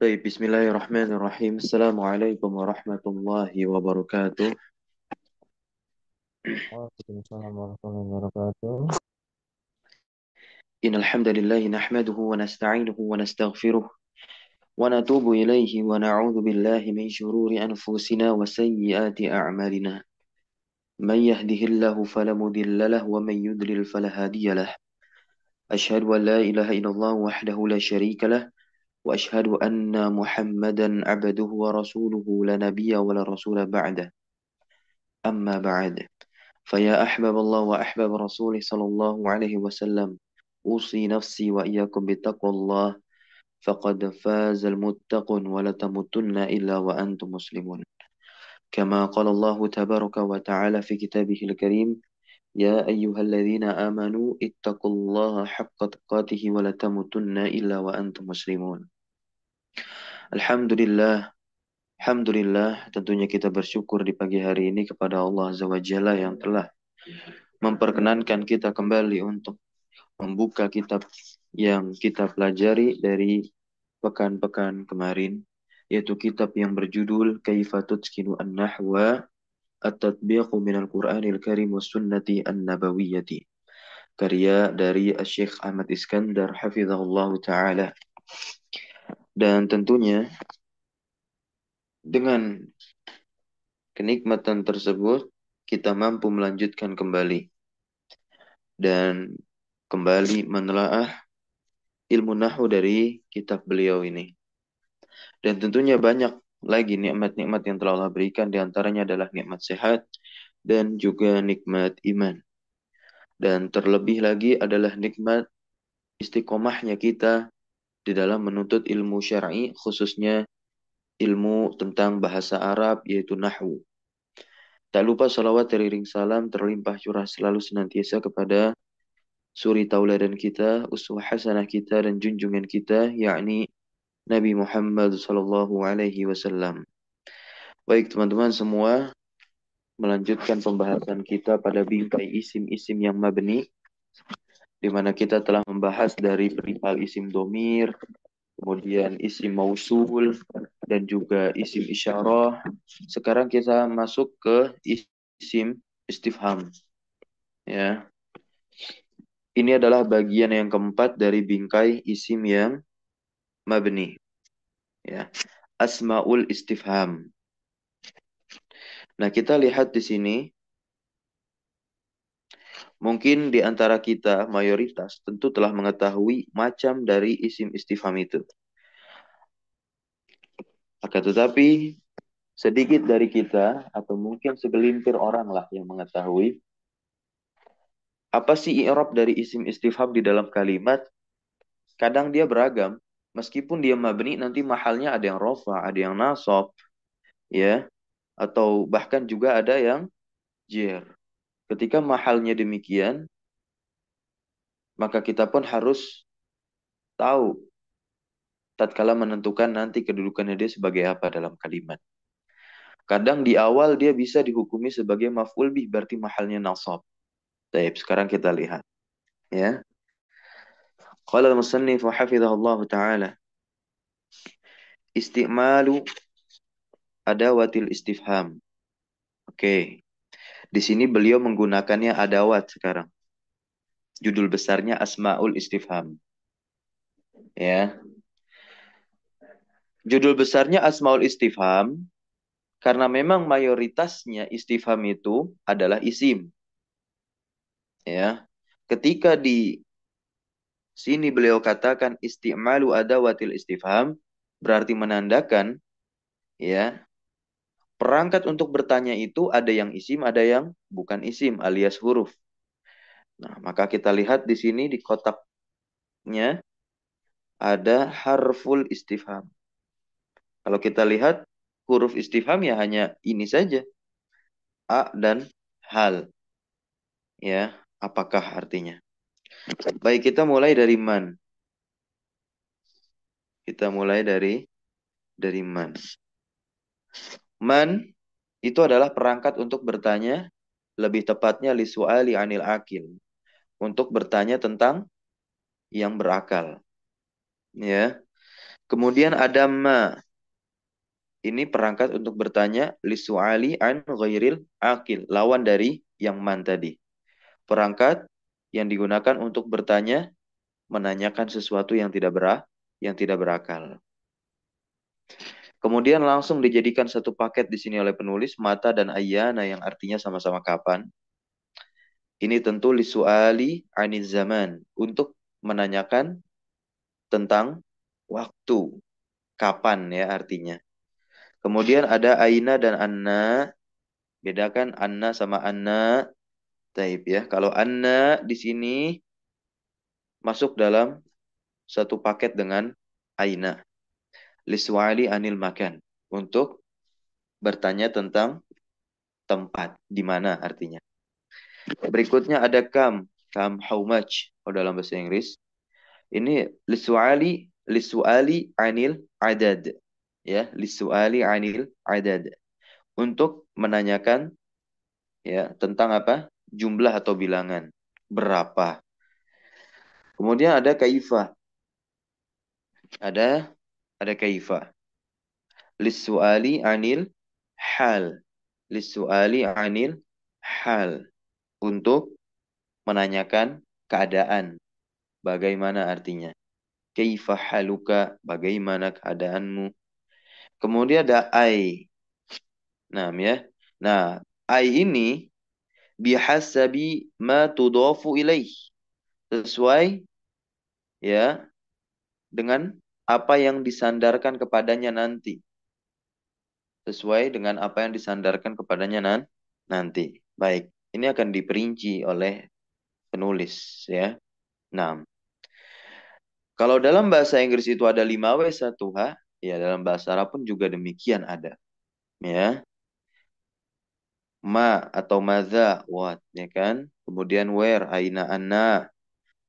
Baik, Bismillahirrahmanirrahim. Assalamualaikum warahmatullahi wabarakatuh. Waalaikumsalam warahmatullahi wabarakatuh. Innal hamdalillahi nahmaduhu wa nasta'inuhu wa nastaghfiruh wa natubu ilaihi wa na'udzu billahi min shururi anfusina wa sayyiati a'malina. Man yahdihillahu fala mudilla lahu wa man yudlil fala hadiya lahu. Asyhadu an la ilaha illallah wahdahu la syarika lah wa asyhadu anna Muhammadan 'abduhu wa rasuluhu la nabiyya wa la rasula ba'dah. Amma ba'd. فيا أحباب الله وأحباب رسوله صلى الله عليه وسلم أوصي نفسي وإياكم بتقوى الله فقد فاز المتقون ولا تموتن إلا وأنتم مسلمون كما قال الله تبارك وتعالى في كتابه الكريم يا أيها الذين آمنوا اتقوا الله حق تقاته ولا تموتن إلا وأنتم مسلمون. Alhamdulillah, Alhamdulillah, tentunya kita bersyukur di pagi hari ini kepada Allah Azza wa Jalla yang telah memperkenankan kita kembali untuk membuka kitab yang kita pelajari dari pekan-pekan kemarin, yaitu kitab yang berjudul Kaifa Tutskinu An-Nahwa At-Tatbiqu Minal Qur'anil Karim was Sunnati An-Nabawiyyati, karya dari Syekh Ahmad Iskandar hafizahullah taala. Dan tentunya dengan kenikmatan tersebut kita mampu melanjutkan kembali dan kembali menelaah ilmu nahwu dari kitab beliau ini. Dan tentunya banyak lagi nikmat-nikmat yang telah Allah berikan, di antaranya adalah nikmat sehat dan juga nikmat iman. Dan terlebih lagi adalah nikmat istiqomahnya kita di dalam menuntut ilmu syar'i, khususnya ilmu tentang bahasa Arab, yaitu nahwu. Tak lupa salawat teriring salam terlimpah curah selalu senantiasa kepada suri tauladan kita, uswah hasanah kita, dan junjungan kita, yakni Nabi Muhammad sallallahu alaihi wasallam. Baik teman-teman semua, melanjutkan pembahasan kita pada bingkai isim-isim yang mabni, di mana kita telah membahas dari perihal isim domir, kemudian isim mausul, dan juga isim isyarah. Sekarang kita masuk ke isim istifham. Ya, ini adalah bagian yang keempat dari bingkai isim yang mabni. Ya, asmaul istifham. Nah, kita lihat di sini. Mungkin di antara kita mayoritas tentu telah mengetahui macam dari isim istifham itu. Akan tetapi sedikit dari kita atau mungkin segelintir orang lah yang mengetahui apa sih i'rab dari isim istifham di dalam kalimat. Kadang dia beragam. Meskipun dia mabni, nanti mahalnya ada yang rofa, ada yang nasab, ya, atau bahkan juga ada yang jer. Ketika mahalnya demikian, maka kita pun harus tahu tatkala menentukan nanti kedudukannya dia sebagai apa dalam kalimat. Kadang di awal dia bisa dihukumi sebagai maf'ul bih, berarti mahalnya nasab. Baik, sekarang kita lihat, ya. Qala al-musannif wa hafizahullah taala, isti'malu adawatil istifham. Oke. Di sini beliau menggunakannya adawat sekarang. Judul besarnya Asmaul Istifham, ya. Judul besarnya Asmaul Istifham karena memang mayoritasnya istifham itu adalah isim, ya. Ketika di sini beliau katakan isti'malu adawatil istifham, berarti menandakan, ya, perangkat untuk bertanya itu ada yang isim, ada yang bukan isim alias huruf. Nah, maka kita lihat di sini di kotaknya ada harful istifham. Kalau kita lihat huruf istifham ya hanya ini saja, a dan hal, ya, apakah artinya. Baik, kita mulai dari man. Kita mulai dari man. Man itu adalah perangkat untuk bertanya, lebih tepatnya li su'ali anil akil, untuk bertanya tentang yang berakal, ya. Kemudian ada ma. Ini perangkat untuk bertanya lisu'ali an ghairil akil. Lawan dari yang man tadi. Perangkat yang digunakan untuk bertanya, menanyakan sesuatu yang tidak berakal. Kemudian langsung dijadikan satu paket di sini oleh penulis mata dan ayyana yang artinya sama-sama kapan. Ini tentu lisu'ali aniz zaman untuk menanyakan tentang waktu, kapan ya artinya. Kemudian ada aina dan anna. Bedakan anna sama anna. Taib ya. Kalau anna di sini masuk dalam satu paket dengan aina. Liswali anil makan. Untuk bertanya tentang tempat. Di mana artinya. Berikutnya ada kam. Kam how much. Kalau dalam bahasa Inggris. Ini lisuali anil adad. Ya, lisuali anil adad. Untuk menanyakan ya tentang apa? Jumlah atau bilangan. Berapa? Kemudian ada kaifa. Ada kaifa. Lisuali anil hal. Lisuali anil hal. Untuk menanyakan keadaan. Bagaimana artinya? Kaifa haluka? Bagaimana keadaanmu? Kemudian ada ai. Nah, ya. Nah, ai ini bihasabi ma tudafu ilaih. Sesuai ya dengan apa yang disandarkan kepadanya nanti. Sesuai dengan apa yang disandarkan kepadanya nanti. Baik, ini akan diperinci oleh penulis ya. Nah, kalau dalam bahasa Inggris itu ada 5W1H, ya dalam bahasa Arab pun juga demikian ada. Ya, ma atau maza, what, ya kan? Kemudian where, aina anna.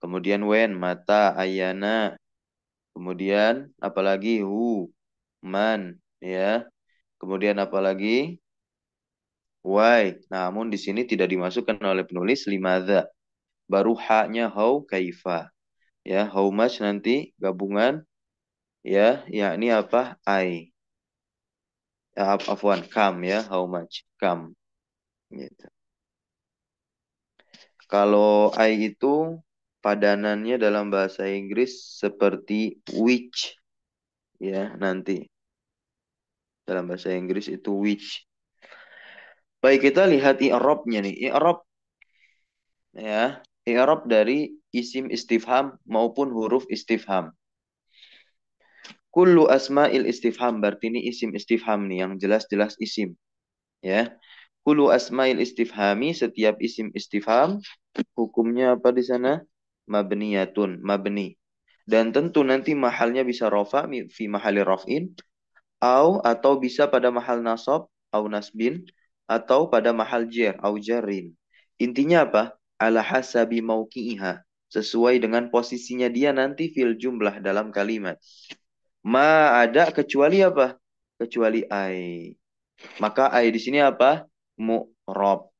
Kemudian when, mata, ayana. Kemudian apalagi who, man, ya. Kemudian apalagi why. Namun di sini tidak dimasukkan oleh penulis limadha. Baru haknya how, kaifa. Ya, how much nanti gabungan ya, yakni apa? I. Ya, afwan, come ya, how much? Come. Gitu. Kalau I itu padanannya dalam bahasa Inggris seperti which ya, nanti dalam bahasa Inggris itu which. Baik, kita lihat i'rabnya nih. I'rab ya, i'rab dari isim istifham maupun huruf istifham. Kullu asma'il istifham, berarti ini isim istifham nih, yang jelas-jelas isim. Ya. Kullu asma'il istifhami, setiap isim istifham, hukumnya apa di sana? Mabniyatun, mabni. Dan tentu nanti mahalnya bisa rofa, fi mahali raf'in, atau bisa pada mahal nasab, au nasbin, atau pada mahal jer, au jarin. Intinya apa? Ala hasabi mauki'iha. Sesuai dengan posisinya dia nanti fil jumlah dalam kalimat. Ma ada kecuali apa? Kecuali ai. Maka ai di sini apa? Mu'rob.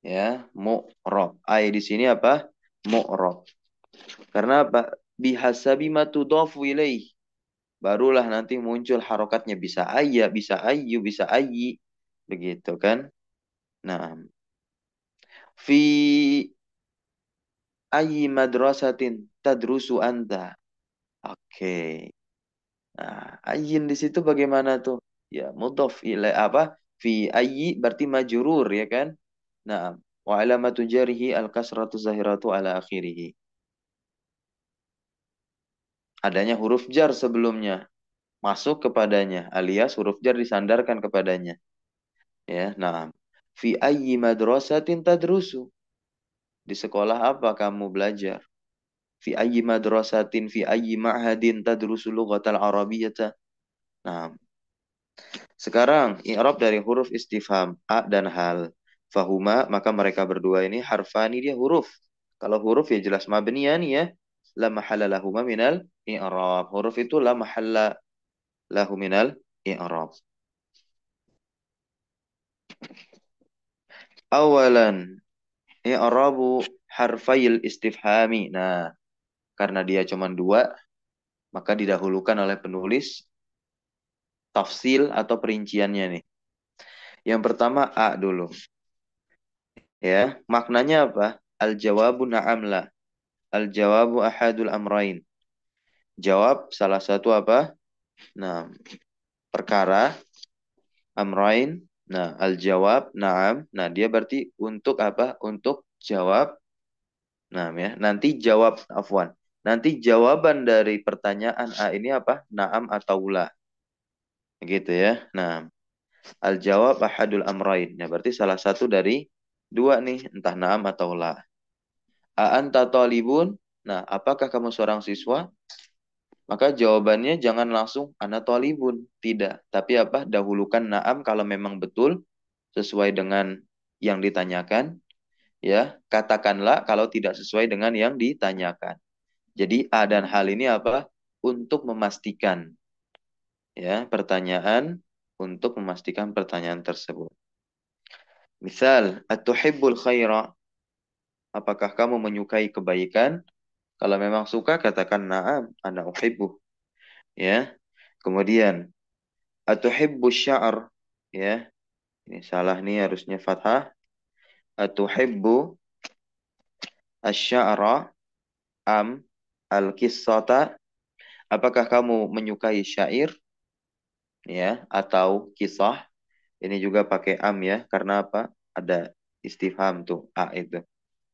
Ya, mu'rob. Ai di sini apa? Mu'rob. Karena apa? Bihasabi ma tudafu ilaih. Barulah nanti muncul harokatnya. Bisa ayya, bisa ayyu, bisa ayyi. Begitu kan? Nah. Fi ayyi madrasatin tadrusu anta. Oke. Nah, ayyin di situ bagaimana tuh? Ya, mudhaf ila apa? Fi ayyi berarti majrur ya kan? Nah, wa alamatu jarihi al-kasratu zahiratu ala akhirih. Adanya huruf jar sebelumnya masuk kepadanya alias huruf jar disandarkan kepadanya. Ya, nah. Fi ayyi madrasatin tadrusu. Di sekolah apa kamu belajar? Fi ayyi madrasatin fi ayyi ma'hadin tadrusu lughatal arabiyyata. Nah, sekarang i'rab dari huruf istifham a dan hal. Fahuma, maka mereka berdua ini harfani, dia huruf. Kalau huruf ya jelas mabniyan ya. La mahalla lahuma minal i'rab. Huruf itu la mahalla lahu minal i'rab. Awalan i'rabu harfail istifhami. Nah, karena dia cuma dua, Maka didahulukan oleh penulis tafsil atau perinciannya nih. Yang pertama A dulu. Ya, maknanya apa? Al-jawabu na'am la. Al-jawabu ahadul amrain. Jawab salah satu apa? Nah, perkara amrain. Nah, al-jawab na'am. Nah, dia berarti untuk apa? Untuk jawab. Nah, ya. Nanti jawab afwan. Nanti jawaban dari pertanyaan A ini apa? Na'am atau la. Gitu ya. Nah, al-jawab ahadul amrain. Ya, berarti salah satu dari dua nih, entah na'am atau la. A anta talibun? Nah, apakah kamu seorang siswa? Maka jawabannya jangan langsung ana talibun. Tidak. Tapi apa? Dahulukan na'am kalau memang betul sesuai dengan yang ditanyakan. Ya, katakanlah kalau tidak sesuai dengan yang ditanyakan. Jadi A dan hal ini apa? Untuk memastikan. Ya, pertanyaan untuk memastikan pertanyaan tersebut. Misal, atuhibbul khaira? Apakah kamu menyukai kebaikan? Kalau memang suka, katakan na'am, ana uhibbu. Ya. Kemudian, atuhibbu sya'ar? Ya. Ini salah nih, harusnya fathah. Atuhibbu asy'ara am al-qissata? Apakah kamu menyukai syair? Ya. Atau kisah? Ini juga pakai am ya. Karena apa? Ada istifham tuh, a itu.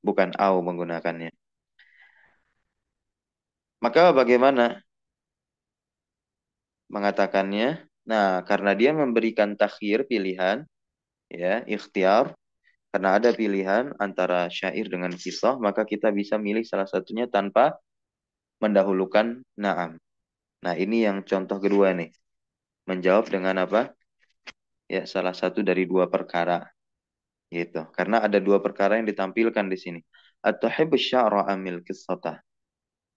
Bukan au menggunakannya. Maka bagaimana mengatakannya? Nah, karena dia memberikan takhir pilihan, ya, ikhtiar, karena ada pilihan antara syair dengan kisah, maka kita bisa milih salah satunya tanpa mendahulukan na'am. Nah, ini yang contoh kedua nih. Menjawab dengan apa? Ya, salah satu dari dua perkara. Gitu. Karena ada dua perkara yang ditampilkan di sini. At-tuhibbu sya'ra amil qissata.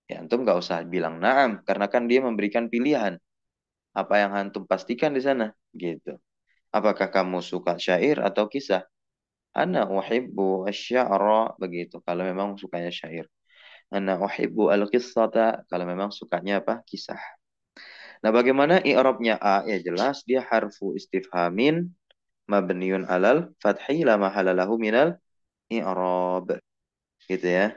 Ya, antum nggak usah bilang na'am, karena kan dia memberikan pilihan. Apa yang antum pastikan di sana? Gitu. Apakah kamu suka syair atau kisah? Ana uhibbu asy-sya'ra, begitu. Kalau memang sukanya syair. Ana uhibbu al-qissata, kalau memang sukanya apa? Kisah. Nah, bagaimana i'rabnya A? Ya jelas dia harfu istifhamin mabniun alal fathi la mahala lahu minal i'rab. Gitu ya.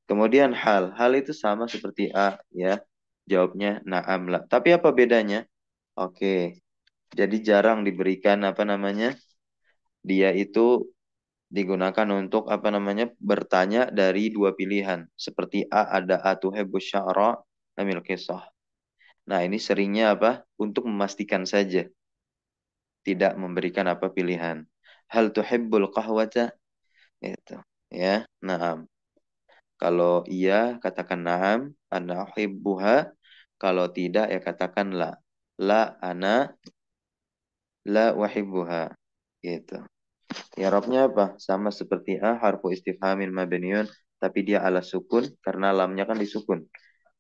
Kemudian hal. Hal itu sama seperti A ya. Jawabnya na'am la. Tapi apa bedanya? Oke. Jadi jarang diberikan apa namanya? Dia itu digunakan untuk apa namanya? Bertanya dari dua pilihan. Seperti A ada atuhibbu sya'ra amil kisah. Nah, ini seringnya apa? Untuk memastikan saja, tidak memberikan apa pilihan. Hal tuhibbul qahwata? Itu, ya. Naam. Kalau iya, katakan naam, ana uhibbuha. Kalau tidak, ya katakan la. La ana la uhibbuha. Gitu. I'rabnya apa? Sama seperti A, harfu istifhamin mabniun, tapi dia ala sukun karena lamnya kan disukun.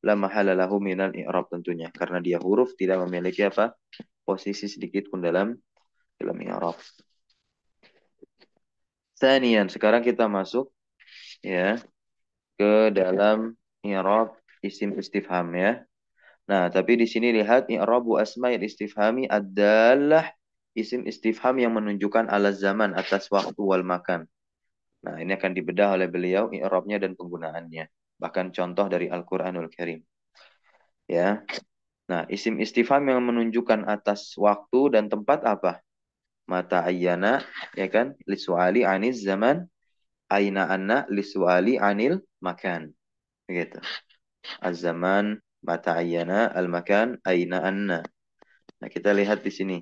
La mahala lahu minal i'rab tentunya, karena dia huruf tidak memiliki apa? Posisi sedikit pun dalam i'rab. Sanian, sekarang kita masuk ya ke dalam i'rab isim istifham ya. Nah, tapi di sini lihat i'rabu asma'il istifhami adalah isim istifham yang menunjukkan ala zaman atas waktu wal makan. Nah, ini akan dibedah oleh beliau i'rabnya dan penggunaannya. Bahkan contoh dari Al-Qur'anul Karim. Ya. Nah, isim istifham yang menunjukkan atas waktu dan tempat apa? Mata ayyana, ya kan? Lisuali aniz zaman. Aina anna lisuali anil makan. Begitu. Az-zaman, mata ayyana, al-makan, aina anna. Nah, kita lihat di sini.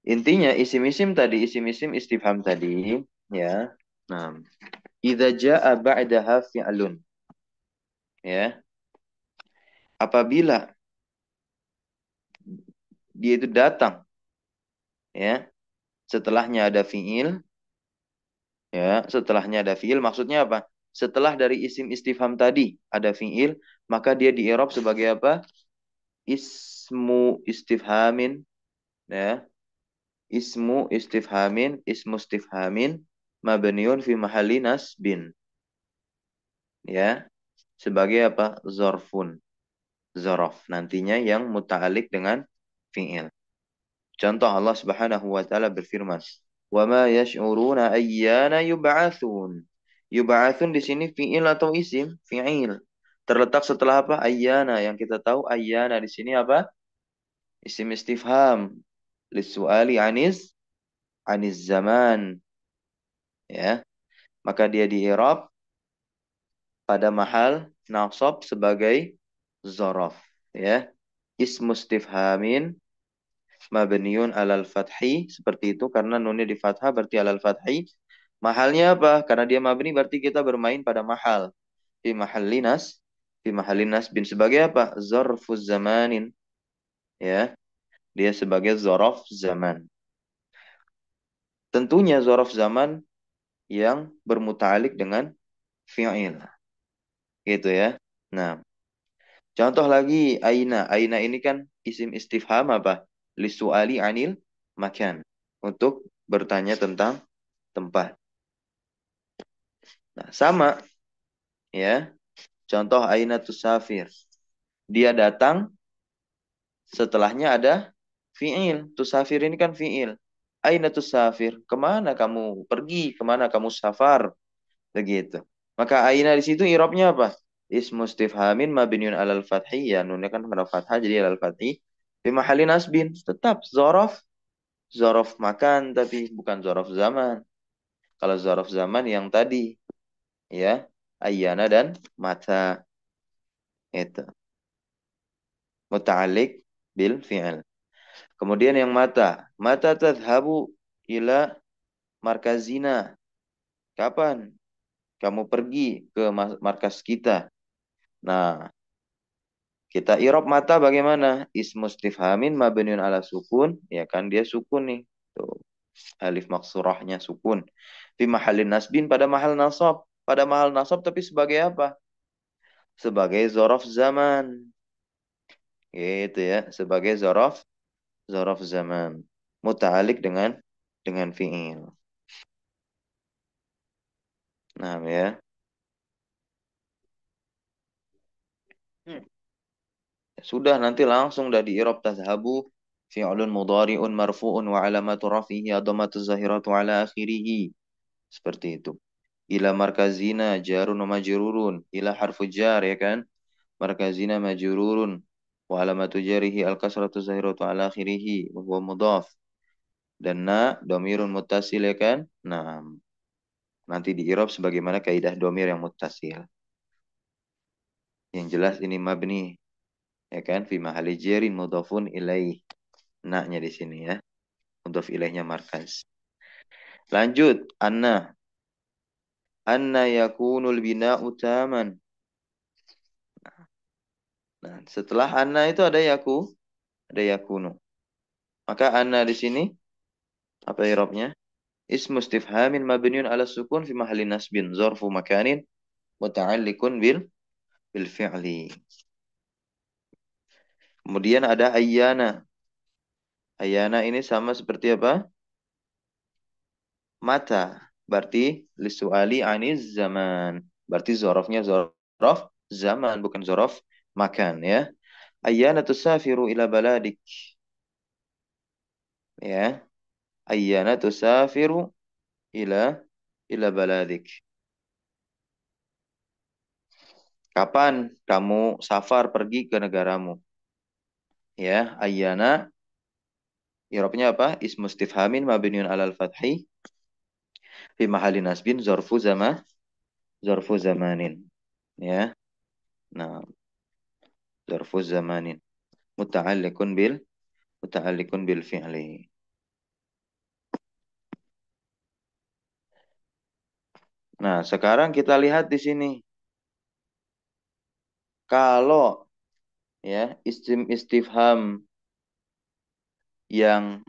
Intinya isim-isim tadi, isim-isim istifham tadi, ya. Nah, idza jaa ba'daha fi'lun, ya. Apabila dia itu datang, ya, setelahnya ada fi'il, ya, setelahnya ada fi'il, maksudnya apa? Setelah dari isim istifham tadi ada fi'il, maka dia di i'rab sebagai apa? Ismu istifhamin, ya. Ismu istifhamin mabniun fi mahalli nasbin, ya. Sebagai apa? Zorfun. zorof. Nantinya yang muta'alik dengan fi'il. Contoh Allah Subhanahu wa taala berfirman, "Wa ma yash'uruna ayyana yub'atsun." Yub'atsun di sini fi'il atau isim? Fi'il. Terletak setelah apa? Ayyana. Yang kita tahu ayyana di sini apa? Isim istifham. Lisu'ali aniz zaman. Ya. Maka dia di i'rab pada mahal nasab sebagai zorof. Ya. Ismu istifhamin mabniun alal fathi, seperti itu karena nunnya di fathah berarti alal fathi. Mahalnya apa? Karena dia mabni berarti kita bermain pada mahal. Fi mahallinas, fi mahallinas bin sebagai apa? Zarfuz zamanin. Ya, dia sebagai zorof zaman. Tentunya zorof zaman yang bermuta'alik dengan fi'il. Gitu ya. Nah, contoh lagi aina. Aina ini kan isim istifham apa? Lisu'ali anil makan. Untuk bertanya tentang tempat. Nah, sama ya. Contoh aina tusafir. Dia datang, setelahnya ada fi'il. Tusafir ini kan fi'il. Aina tusafir? Kemana kamu pergi? Kemana kamu safar? Begitu. Maka aina di situ irobnya apa? Ismu istifhamin mabniun alal fathi. Ya, nunnya kan pada fathah jadi alal fathi. Fi mahali nasbin. Tetap zorof. Zorof makan tapi bukan zorof zaman. Kalau zorof zaman yang tadi. Ya. Ayyana dan mata. Itu. Muta'alik bil fi'il. Kemudian yang mata. Mata tadhabu ila markazina. Kapan kamu pergi ke markas kita? Nah, kita irob mata bagaimana? Ismu istifhamin mabniun ala sukun. Ya kan dia sukun nih. Tuh. Alif maksurahnya sukun. Fi mahallin nasbin pada mahal nasab. Pada mahal nasab tapi sebagai apa? Sebagai zorof zaman. Gitu ya. Sebagai zorof zaman. Muta'alik dengan fi'il. Nah ya. Hmm. Sudah nanti langsung dah di i'rab tazhabu fi'lun mudhari'un marfu'un wa alamatu rafihi adhamatu zahiratu ala akhirih. Seperti itu. Ila markazina jarun wa majrurun. Ila harfu jar ya kan? Markazina majrurun wa alamatu jarihi al-kasratu zahiratu ala akhirih wa huwa mudhaf. Dan na dhamirun muttasil ya kan? Nah, nanti di i'rab sebagaimana kaidah dhamir yang muttasil. Yang jelas ini mabni ya kan? Fi mahalli jarin mudhafun ilaih. Naknya di sini ya. Mudhaf ilaihnya markaz. Lanjut, anna. Anna yakunul bina'u taman. Nah, setelah anna itu ada ada yakunu. Maka anna di sini apa i'rabnya? Ismu istifhamin mabniun ala sukun fi mahalli nasbin zarfu makanin muta'alliqun bil fi'li. Kemudian ada ayyana. Ayyana ini sama seperti apa? Mata. Berarti lisu'ali aniz zaman. Berarti zorofnya zorof zaman bukan zorof makan ya. Ayyana tusafiru ila baladik. Ya. Ayyana tusafiru ila baladik. Kapan kamu safar pergi ke negaramu? Ya, ayyana i'rabnya apa? Ismu istifhamin mabniun alal fathi fi mahalli nasbin zarfu zamanin. Ya. Nah, zarfu zamanin muta'alliqun bil fi'li. Nah, sekarang kita lihat di sini. Kalau ya isim istifham yang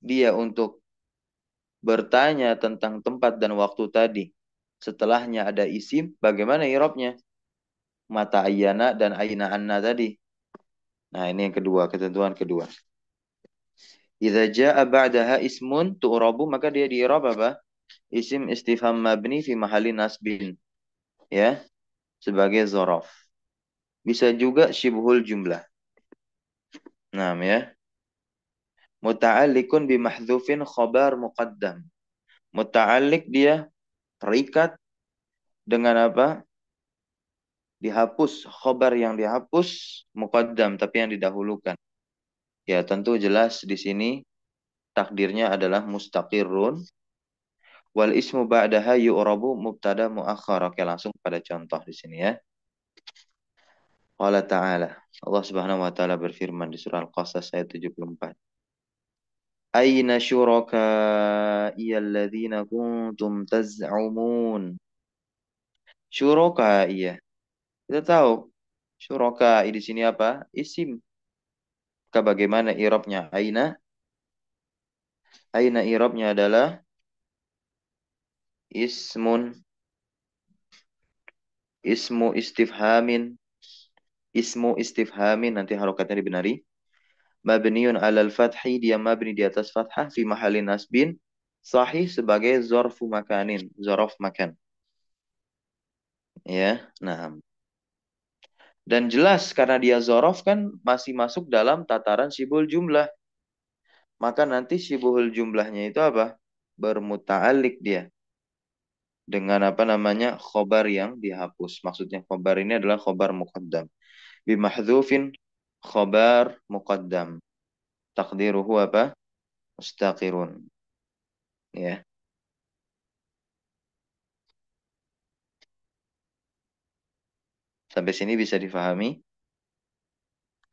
dia untuk bertanya tentang tempat dan waktu tadi, setelahnya ada isim, bagaimana i'rabnya? Mata ayyana dan aina anna tadi. Nah, ini yang kedua, ketentuan kedua. Idza jaa ba'daha ismun tu'rabu, maka dia di i'rab apa? Isim istifham mabni fi mahalli nasbin. Ya, sebagai zorof. bisa juga syibhul jumlah. Nah, ya. Muta'alliqun bimahdhufin khobar muqaddam. Muta'alliq dia terikat dengan apa? Dihapus, khobar yang dihapus, muqaddam, tapi yang didahulukan. Ya, tentu jelas di sini takdirnya adalah mustaqirrun. Wal ismu ba'daha yu'rabu mubtada muakhar. Oke, langsung pada contoh di sini ya. Qala ta'ala. Allah Subhanahu wa taala berfirman di surah Al-Qasas ayat 74. Aina syuraka'i alladzina kuntum taz'umun. Syuraka'i ya. Kita tahu syuraka'i di sini apa? Isim. Maka bagaimana i'rabnya aina? Aina i'rabnya adalah ismun, ismu istifhamin, ismu istifhamin, nanti harokatnya dibenari. Mabniun alal fathi, dia mabni di atas fathah, fi mahalin nasbin, sahih sebagai zorfu makanin, zorof makan. Ya, nah. Dan jelas karena dia zorof kan masih masuk dalam tataran sibul jumlah. Maka nanti sibul jumlahnya itu apa? Bermuta'alik dia. Dengan apa namanya? Khobar yang dihapus. Maksudnya khobar ini adalah khobar muqaddam. Bimahdhufin khobar muqaddam. Takdiruhu apa? Mustaqirun. Ya. Sampai sini bisa difahami.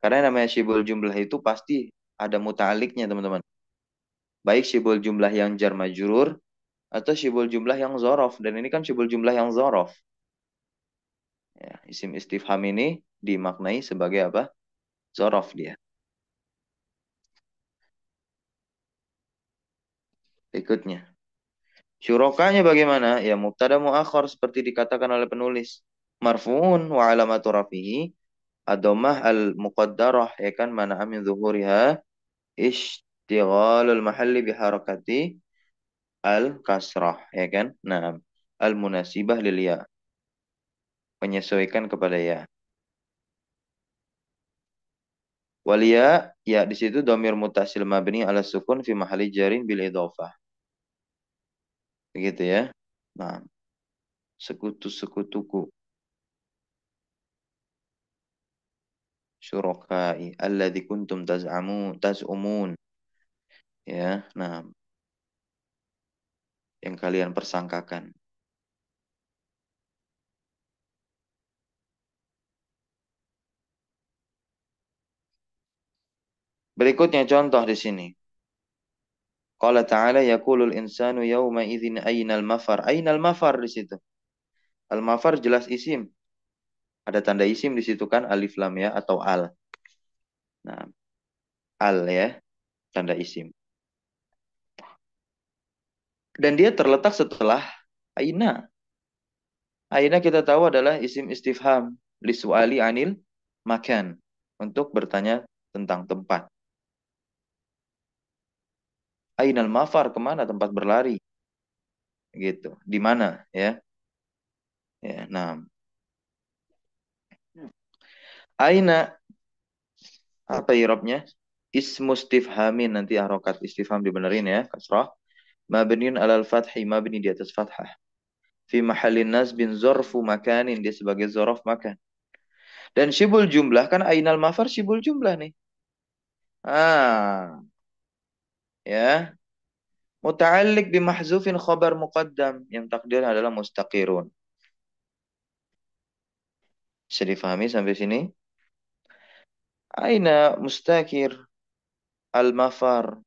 Karena namanya syibul jumlah itu pasti ada muta'aliknya teman-teman. Baik syibul jumlah yang jar majrur atau syibul jumlah yang zorof. Dan ini kan syibul jumlah yang zorof. Ya, isim istifham ini dimaknai sebagai apa? Zorof dia. Berikutnya. Syurokanya bagaimana? Ya mubtada muakhar seperti dikatakan oleh penulis. Marfu'un wa alamatu rafihi ad-dhammah al-muqaddarah ya kan mana min zuhuriha ishtighalul mahalli biharakati al-kasrah ya kan? Nah, al-munasibah lil ya. Menyesuaikan kepada ya. Walia ya di situ dhamir muttasil mabni ala sukun fi mahalli jarin bil idhofah. Begitu ya. Nah, sekutu-sekutuku. Syurakai alladzi kuntum taz'umun ya. Nah, yang kalian persangkakan. Berikutnya contoh di sini. Qala ta'ala yaqulul insanu yawma idzin aynal mafar. Aynal mafar di situ. Al mafar jelas isim. Ada tanda isim di situ kan alif lam ya atau al. Nah, al ya, tanda isim. Dan dia terletak setelah aina. Aina kita tahu adalah isim istifham lisuali anil makan untuk bertanya tentang tempat. Ainal mafar kemana tempat berlari gitu. Di mana ya? Ya, nah. Aina apa irobnya? Ismu istifhamin nanti harokat istifham dibenerin ya, kasrah. Mabniun alal fathi mabni di atas fathah. Fi mahallin nasbin zorfu makanin dia sebagai zorof makan. Dan syibul jumlah kan ainal mafar syibul jumlah nih. Ah, ya. Muta'alliq bi mahzufin khabar muqaddam yang takdir adalah mustaqirun. Bisa difahami sampai sini? Aina mustakir al-mafar.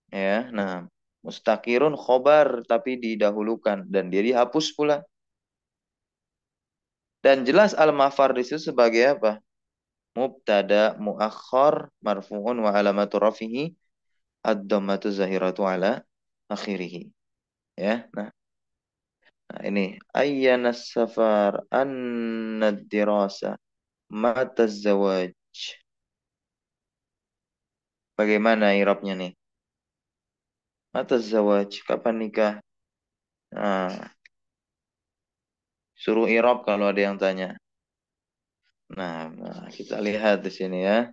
Ya, nah, mustaqirun khobar tapi didahulukan dan dia dihapus pula. Dan jelas al-mafar di situ sebagai apa? Mubtada muakhar marfu'un wa alamatu rafihi ad-dhammatu zahiratu ala akhirih. Ya, nah ini ayyana safar anna dirasa mata zawaj. Bagaimana irabnya nih? Mata zawaj, kapan nikah? Nah, suruh irab kalau ada yang tanya. Nah, kita lihat di sini ya.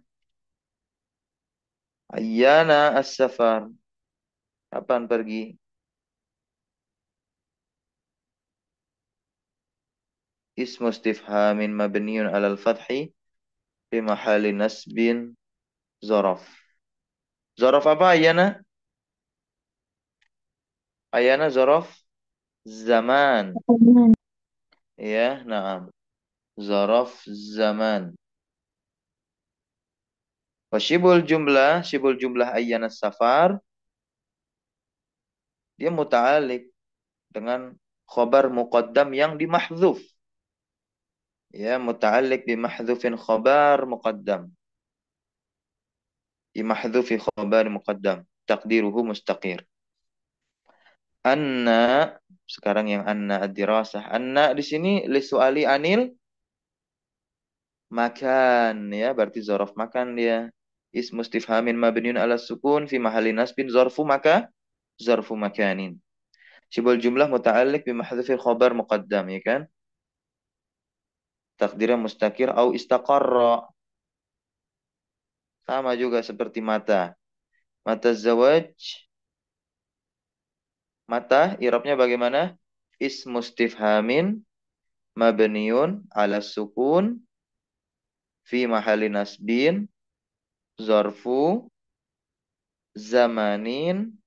Ayyana as-safar. Kapan pergi? Ismu istifhamin mabniun alal fathi fi mahali nasbin zorof. Zorof apa Ayyana? Ayyana zorof zaman. Zaman. Ya, nah. Zorof zaman. Shibul jumlah ayyana safar. Dia muta'alik dengan khobar muqaddam yang dimahdzuf. Ya, muta'alik bimahdzufin khobar muqaddam. Bimahdufi khobar muqaddam. Takdiruhu mustaqir. Anna, sekarang yang anna ad-dirasah. Anna di sini lisuali anil makan, ya, berarti zorof makan dia. Ismu istifhamin mabniun ala sukun fi mahalli nasbin zarfu maka zarfu makanin. Sibul jumlah muta'alliq bi mahdhufil khabar muqaddam, ya kan? Takdirnya mustakir au istaqarra. Sama juga seperti mata. Mata zawaj. Mata i'rabnya bagaimana? Ismu istifhamin mabniun ala sukun fi mahalli nasbin zarfu zamanin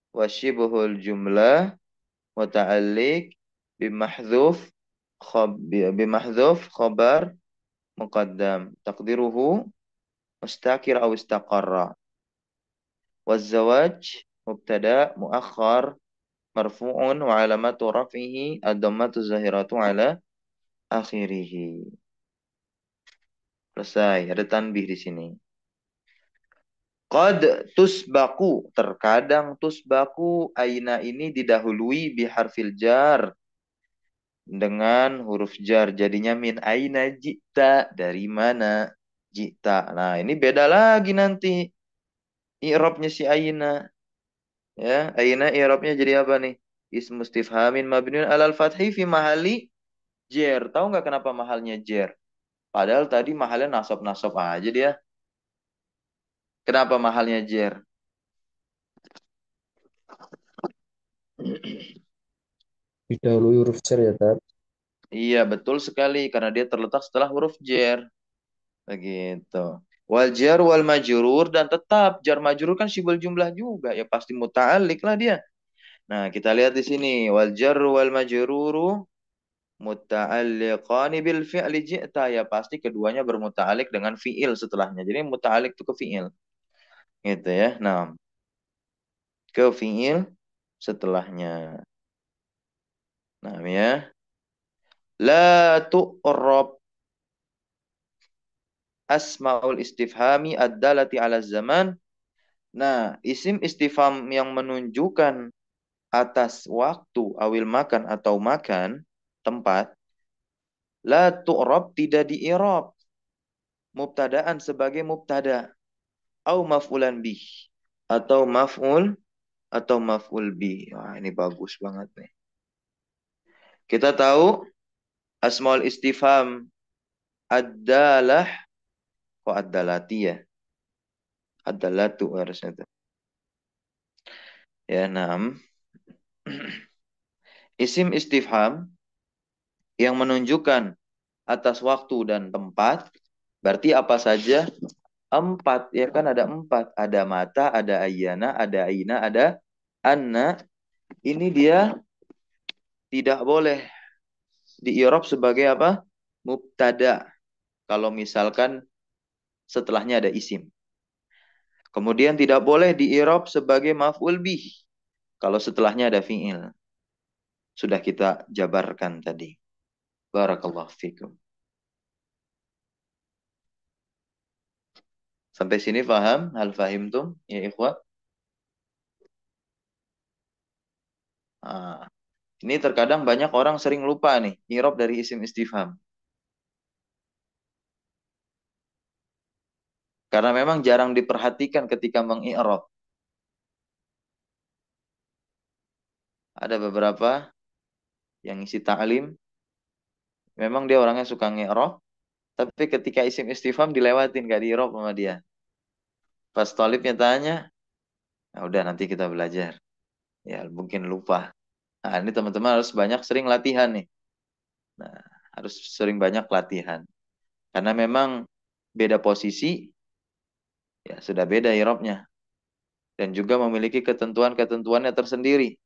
wa shibhul jumlah muta'alliq bimahdhuf bimahdhuf khabar muqaddam taqdiruhu mustakir aw istaqarra waz-zawaj mubtada muakhar marfu'un wa alamatu raf'ihi ad-dhammatu zahiratu ala akhirih. Selesai, ada tanbih di sini. Qad tusbaku, terkadang tusbaku aina ini didahului biharfil jar dengan huruf jar, jadinya min aina jita, dari mana jita. Nah, ini beda lagi nanti i'rabnya si aina, ya. Aina i'rabnya jadi apa nih? Ismu istifhamin mabniun alal fathi fi mahali jar. Tahu nggak kenapa mahalnya jar? Padahal tadi mahalnya nasab-nasab aja dia. Kenapa mahalnya jar? Didahului huruf jar ya, Tat. Iya, betul sekali karena dia terletak setelah huruf jar. Begitu. Wal jar wal majrur, dan tetap jar majrur kan sibul jumlah juga, ya pasti muta'alliq lah dia. Nah, kita lihat di sini wal jar wal majruru muta'alliqani bil fi'li ji'ta, ya pasti keduanya bermuta'alliq dengan fi'il setelahnya. Jadi muta'alliq itu ke fi'il. Gitu ya. Nah, ke fi'il setelahnya. Nah, ya. La tu'rab asmaul istifhami ad-dalati ala zaman. Nah, isim istifham yang menunjukkan atas waktu awil makan atau makan tempat, la tu'rab tidak di-i'rab mubtadaan sebagai mubtada au maf'ulan bih atau maf'ul bih. Wah, ini bagus banget nih. Kita tahu asmaul istifham adalah kok adalati ya? Adalatu harusnya tuh. Ya, enam. Isim istifham yang menunjukkan atas waktu dan tempat, berarti apa saja? Empat, ya kan ada empat. Ada mata, ada ayana, ada aina, ada anna. Ini dia tidak boleh di-i'rab sebagai apa? Mubtada. Kalau misalkan setelahnya ada isim. Kemudian tidak boleh di-i'rab sebagai maf'ul bih. Kalau setelahnya ada fi'il. Sudah kita jabarkan tadi. Barakallahu fikum. Sampai sini paham? Hal fahimtum? Ya ikhwat? Ah, ini terkadang banyak orang sering lupa nih, i'rab dari isim istifham. Karena memang jarang diperhatikan ketika mengi'rab. Ada beberapa yang isi ta'lim, memang dia orangnya suka ngi'rab, Tapi ketika isim istifham dilewatin, gak di i'rab sama dia. Pas tolibnya tanya, nah udah nanti kita belajar. Ya mungkin lupa. Nah ini teman-teman harus banyak sering latihan nih. Nah harus sering banyak latihan. Karena memang beda posisi, ya sudah beda i'rabnya. Dan juga memiliki ketentuan-ketentuannya tersendiri.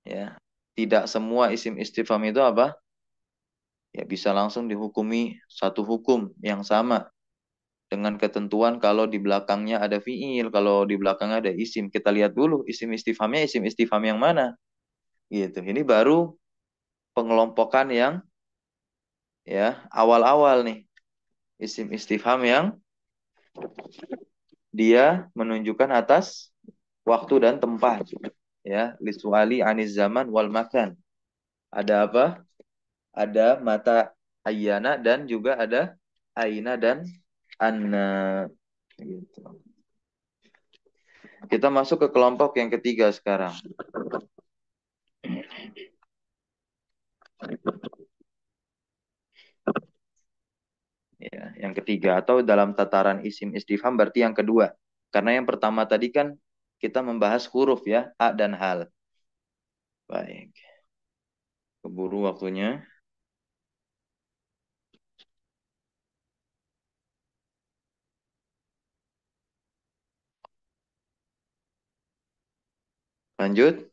Ya, tidak semua isim istifham itu apa? Ya bisa langsung dihukumi satu hukum yang sama dengan ketentuan kalau di belakangnya ada fiil, kalau di belakangnya ada isim. Kita lihat dulu isim istifham yang mana. Gitu. Ini baru pengelompokan yang ya awal-awal nih. Isim istifham yang dia menunjukkan atas waktu dan tempat. Ya, lisuali aniz zaman wal makan. Ada apa? Ada mata ayyana dan juga ada aina dan anna. Gitu. Kita masuk ke kelompok yang ketiga sekarang. Ya, yang ketiga atau dalam tataran isim istifham berarti yang kedua. Karena yang pertama tadi kan kita membahas huruf ya, a dan hal. Baik, keburu waktunya. Lanjut.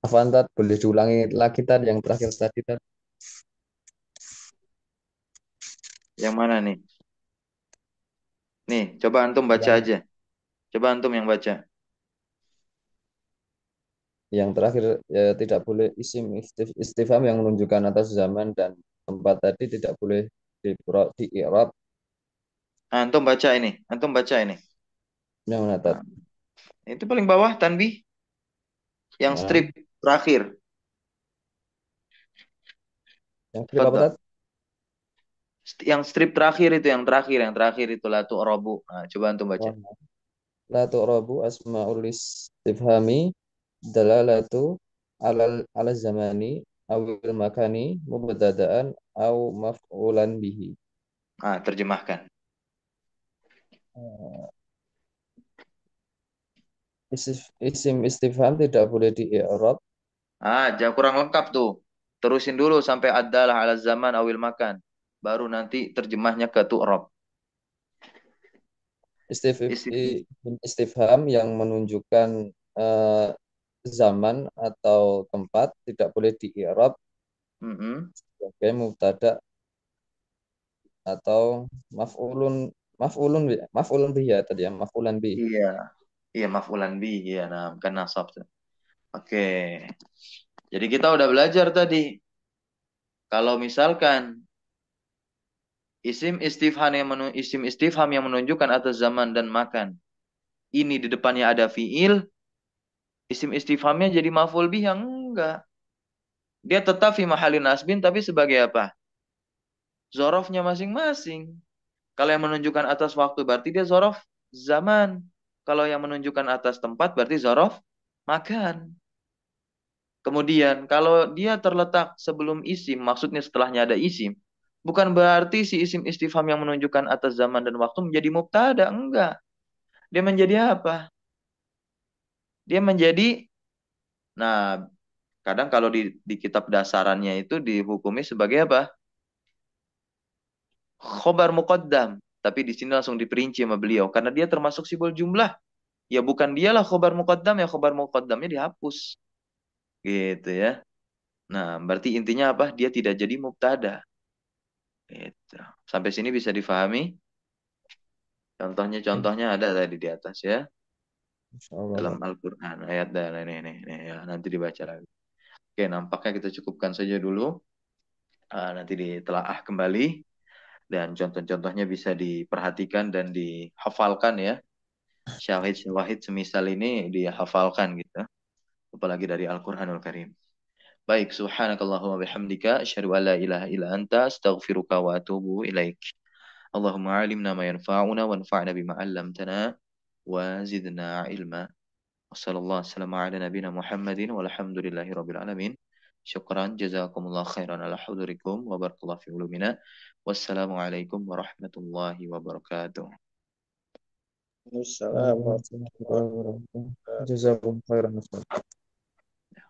Afwan Tat, boleh diulangi lagi Tat yang terakhir tadi Tat. Yang mana nih? Nih, coba antum baca Yang aja. Coba antum yang baca. yang terakhir ya, tidak boleh isim istifham yang menunjukkan atas zaman dan tempat tadi tidak boleh di i'rab. Antum baca ini. Antum baca ini. Yang mana Tat? Nah, itu paling bawah tanbih yang Nah, strip terakhir. yang strip apa Tafadhol. Tat? Yang strip terakhir itu, yang terakhir itu la tu'rabu. Nah, coba antum baca. Oh, la tu'rabu asma'ul istifhami dalalatu ala zamani awil makani mubtada'an au maf'ulan bihi. Ah, terjemahkan. Eh, Isim istifham tidak boleh di i'rab. Ah, jangan kurang lengkap tuh. Terusin dulu sampai adalah ala zaman awil makan. Baru nanti terjemahnya ke tu'rab. Isim. Istifham yang menunjukkan eh, zaman atau tempat tidak boleh di i'rab Mm-mm. sebagai mubtada atau maf'ulun maf'ulun bihi ya tadi ya maf'ulan bi. Iya. Iya, maf'ulan bi. Iya, nah, bukan nasab tuh. Oke. Jadi kita udah belajar tadi. Kalau misalkan isim istifham yang menunjukkan atas zaman dan makan. Ini di depannya ada fiil, isim istifhamnya jadi maf'ul bih yang enggak. Dia tetap fi mahalin nasbin tapi sebagai apa? Zorofnya masing-masing. Kalau yang menunjukkan atas waktu berarti dia zorof zaman. Kalau yang menunjukkan atas tempat berarti zorof makan. Kemudian kalau dia terletak sebelum isim, maksudnya setelahnya ada isim, bukan berarti si isim istifham yang menunjukkan atas zaman dan waktu menjadi mubtada, enggak. Dia menjadi apa? Dia menjadi, nah kadang kalau di kitab dasarannya itu dihukumi sebagai apa? Khobar muqaddam. Tapi di sini langsung diperinci sama beliau. Karena dia termasuk simbol jumlah. Ya bukan dialah khobar muqaddam, ya khobar muqaddamnya dihapus. Gitu ya. Nah, berarti intinya apa? Dia tidak jadi mubtada. Gitu. Sampai sini bisa difahami? Ya, Contohnya-contohnya ada tadi di atas ya. insyaallah Dalam Tat. Al-Quran. Ayat dan ini, ya. Nanti dibaca lagi. Oke, nampaknya kita cukupkan saja dulu. Nanti ditelaah kembali. Dan contoh-contohnya bisa diperhatikan dan dihafalkan ya. Syawahid-syawahid semisal ini dihafalkan gitu. Apalagi dari Al-Quranul Karim. Baik, subhanakallahumma bihamdika asyhadu an la ilaha illa anta astaghfiruka wa atubu ilaik. Allahumma alimna ma yanfa'una wanfa'na bima 'allamtana wa zidna ilma. Wassallallahu wassalamu ala nabiyyina Muhammadin walhamdulillahi rabbil alamin. Syukran, jazakumullah khairan ala hudurikum wa barakallahu fi ulumina. Wassalamualaikum warahmatullahi wabarakatuh. Assalamualaikum Waalaikumsalam warahmatullahi warahmatullahi wabarakatuh. wabarakatuh. Jazakum khairan.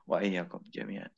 Wa iyyakum jami'an.